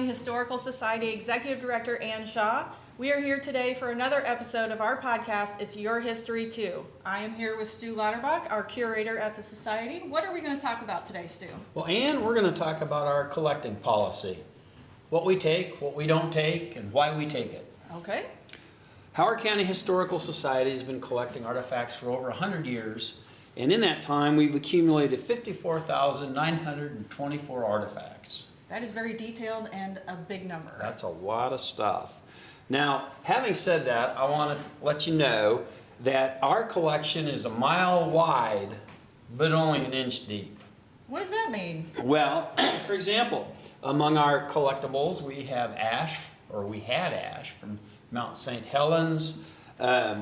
Historical Society Executive Director Ann Shaw. We are here today for another episode of our podcast, It's Your History Too. I am here with Stu Lauterbach, our curator at the Society. What are we going to talk about today, Stu? Well, Ann, we're going to talk about our collecting policy. What we take, what we don't take, and why we take it. Okay. Howard County Historical Society has been collecting artifacts for over 100 years, and in that time we've accumulated 54,924 artifacts. That is very detailed and a big number. That's a lot of stuff. Now, having said that, I want to let you know that our collection is a mile wide, but only an inch deep. What does that mean? Well, for example, among our collectibles, we have we had ash from Mount St. Helens.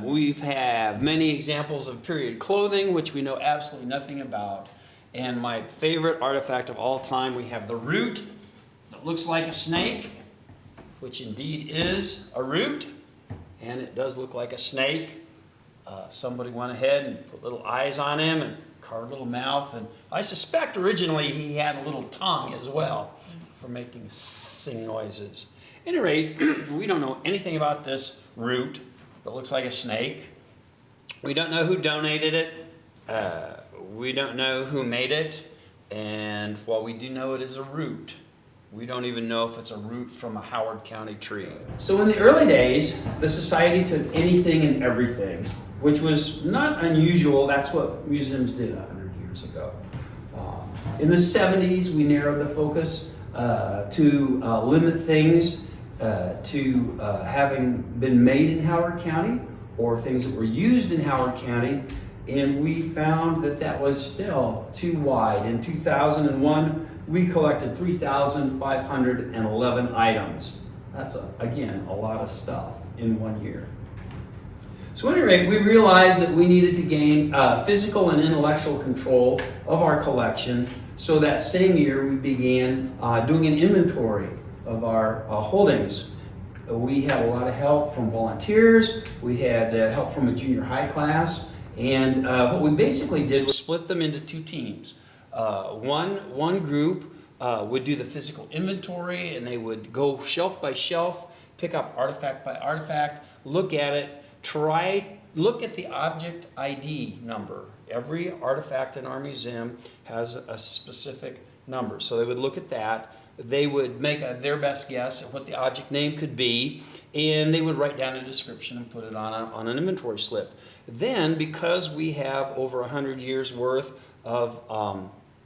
We have many examples of period clothing, which we know absolutely nothing about. And my favorite artifact of all time, we have the root that looks like a snake, which indeed is a root, and it does look like a snake. Somebody went ahead and put little eyes on him and carved a little mouth, and I suspect originally he had a little tongue as well for making sing noises. At any rate, we don't know anything about this root that looks like a snake. We don't know who donated it. We don't know who made it. And while we do know it is a root, we don't even know if it's a root from a Howard County tree. So in the early days, the Society took anything and everything, which was not unusual. That's what museums did 100 years ago. In the 70s, we narrowed the focus to limit things to having been made in Howard County or things that were used in Howard County, and we found that that was still too wide. In 2001, we collected 3,511 items. That's, again, a lot of stuff in 1 year. So at any rate, we realized that we needed to gain physical and intellectual control of our collection, so that same year we began doing an inventory of our holdings. We had a lot of help from volunteers. We had help from a junior high class. And what we basically did was split them into two teams. One group would do the physical inventory, and they would go shelf by shelf, pick up artifact by artifact, look at it, look at the object ID number. Every artifact in our museum has a specific number. So they would look at that. They would make their best guess at what the object name could be, and they would write down a description and put it on an inventory slip. Then, because we have over 100 years worth of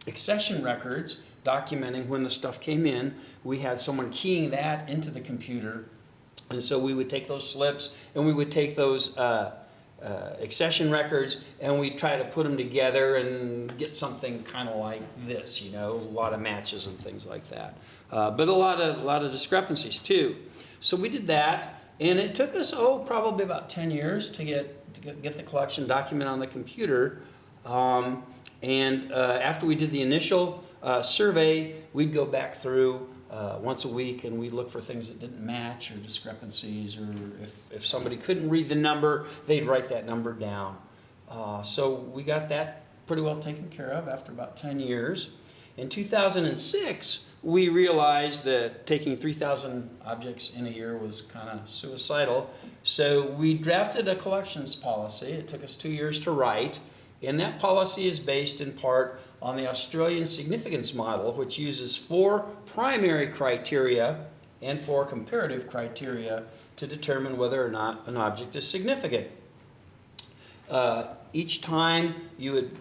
accession records documenting when the stuff came in, we had someone keying that into the computer. And so we would take those slips and we would take those accession records and we try to put them together and get something kind of like this, you know, a lot of matches and things like that. But a lot of discrepancies too. So we did that, and it took us probably about 10 years to get the collection documented on the computer. After we did the initial survey, we'd go back through once a week and we'd look for things that didn't match or discrepancies, or if somebody couldn't read the number, they'd write that number down. So we got that pretty well taken care of after about 10 years. In 2006, we realized that taking 3,000 objects in a year was kind of suicidal. So we drafted a collections policy. It took us 2 years to write. And that policy is based in part on the Australian significance model, which uses 4 primary criteria and 4 comparative criteria to determine whether or not an object is significant. Each time you would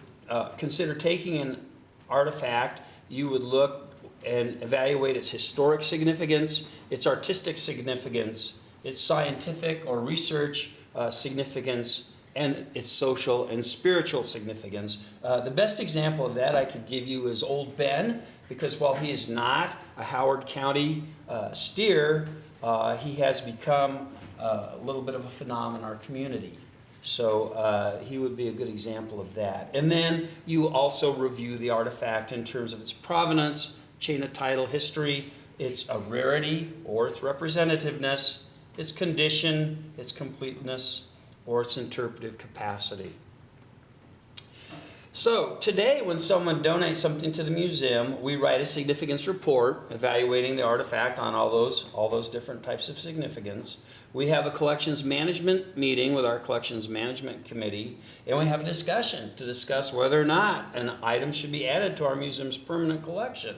consider taking an artifact, you would look and evaluate its historic significance, its artistic significance, its scientific or research significance, and its social and spiritual significance. The best example of that I could give you is Old Ben, because while he is not a Howard County steer, he has become a little bit of a phenomenon in our community. So he would be a good example of that. And then you also review the artifact in terms of its provenance, chain of title history, its rarity or its representativeness, its condition, its completeness, or its interpretive capacity. So today, when someone donates something to the museum, we write a significance report evaluating the artifact on all those different types of significance. We have a collections management meeting with our collections management committee, and we have a discussion to discuss whether or not an item should be added to our museum's permanent collection.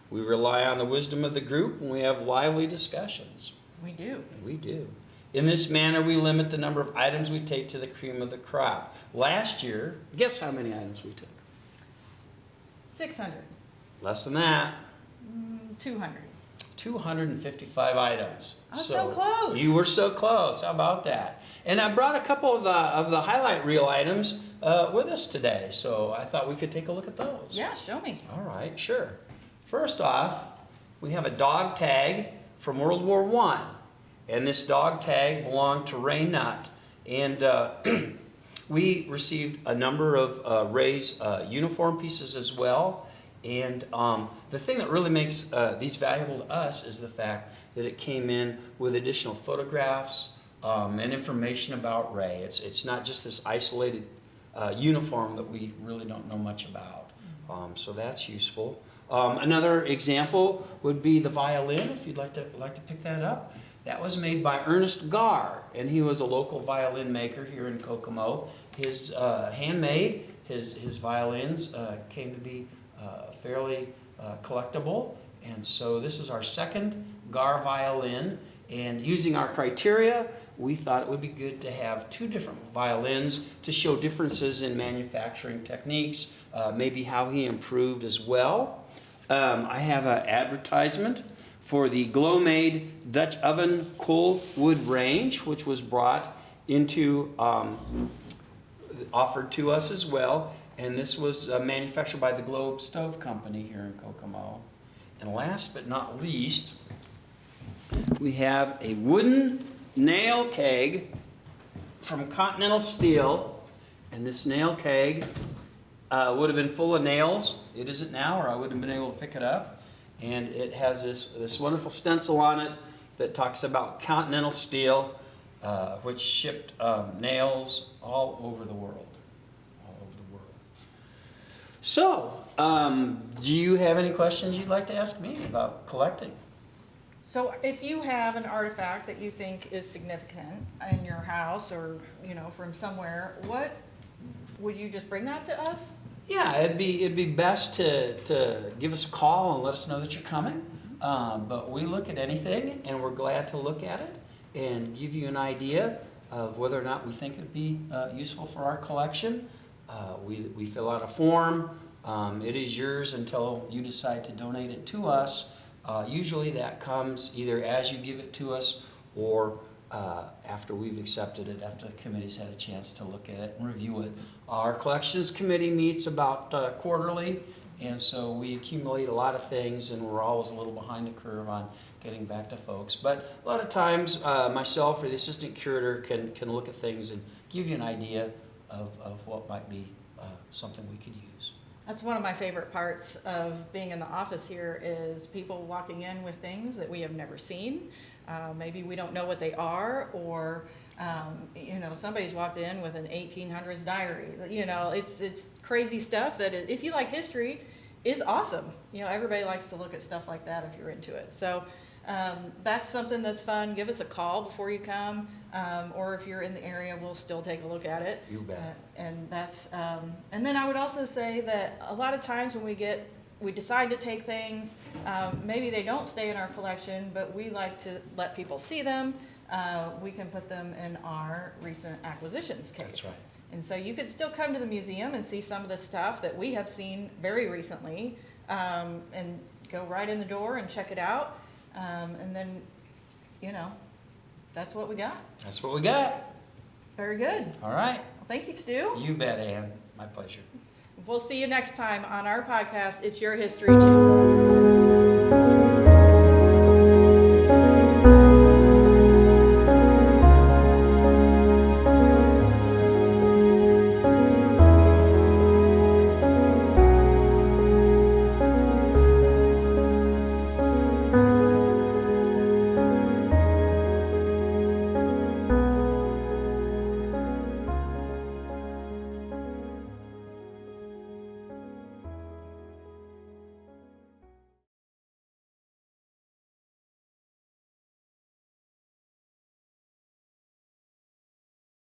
We rely on the wisdom of the group, and we have lively discussions. We do. We do. In this manner, we limit the number of items we take to the cream of the crop. Last year, guess how many items we took? 600. Less than that. 200. 255 items. I was so close. You were so close. How about that? And I brought a couple of the highlight reel items with us today, so I thought we could take a look at those. Yeah, show me. All right, sure. First off, we have a dog tag from World War I. And this dog tag belonged to Ray Nutt. And we received a number of Ray's uniform pieces as well. And the thing that really makes these valuable to us is the fact that it came in with additional photographs and information about Ray. It's not just this isolated uniform that we really don't know much about. So that's useful. Another example would be the violin, if you'd like to pick that up. That was made by Ernest Garr, and he was a local violin maker here in Kokomo. His handmade, his violins came to be fairly collectible, and so this is our second Garr violin. And using our criteria, we thought it would be good to have two different violins to show differences in manufacturing techniques, maybe how he improved as well. I have an advertisement for the Glow-Made Dutch Oven Cool Wood Range, which was brought into, offered to us as well. And this was manufactured by the Globe Stove Company here in Kokomo. And last but not least, we have a wooden nail keg from Continental Steel. And this nail keg would have been full of nails. It isn't now, or I wouldn't have been able to pick it up. And it has this wonderful stencil on it that talks about Continental Steel, which shipped nails all over the world. All over the world. So, do you have any questions you'd like to ask me about collecting? So if you have an artifact that you think is significant in your house or, from somewhere, what would you just bring that to us? Yeah, it'd be best to give us a call and let us know that you're coming. But we look at anything, and we're glad to look at it and give you an idea of whether or not we think it'd be useful for our collection. We fill out a form. It is yours until you decide to donate it to us. Usually that comes either as you give it to us or after we've accepted it, after the committee's had a chance to look at it and review it. Our collections committee meets about quarterly, and so we accumulate a lot of things, and we're always a little behind the curve on getting back to folks. But a lot of times, myself or the assistant curator can look at things and give you an idea of what might be something we could use. That's one of my favorite parts of being in the office here is people walking in with things that we have never seen. Maybe we don't know what they are, or somebody's walked in with an 1800s diary. It's crazy stuff that if you like history, is awesome. Everybody likes to look at stuff like that if you're into it. So that's something that's fun. Give us a call before you come, or if you're in the area, we'll still take a look at it. You bet. And that's and then I would also say that a lot of times when we decide to take things, maybe they don't stay in our collection, but we like to let people see them. We can put them in our recent acquisitions case. That's right. And so you could still come to the museum and see some of the stuff that we have seen very recently, and go right in the door and check it out. And then, that's what we got. That's what we got. Very good. All right. Well, thank you, Stu. You bet, Ann. My pleasure. We'll see you next time on our podcast, It's Your History Too.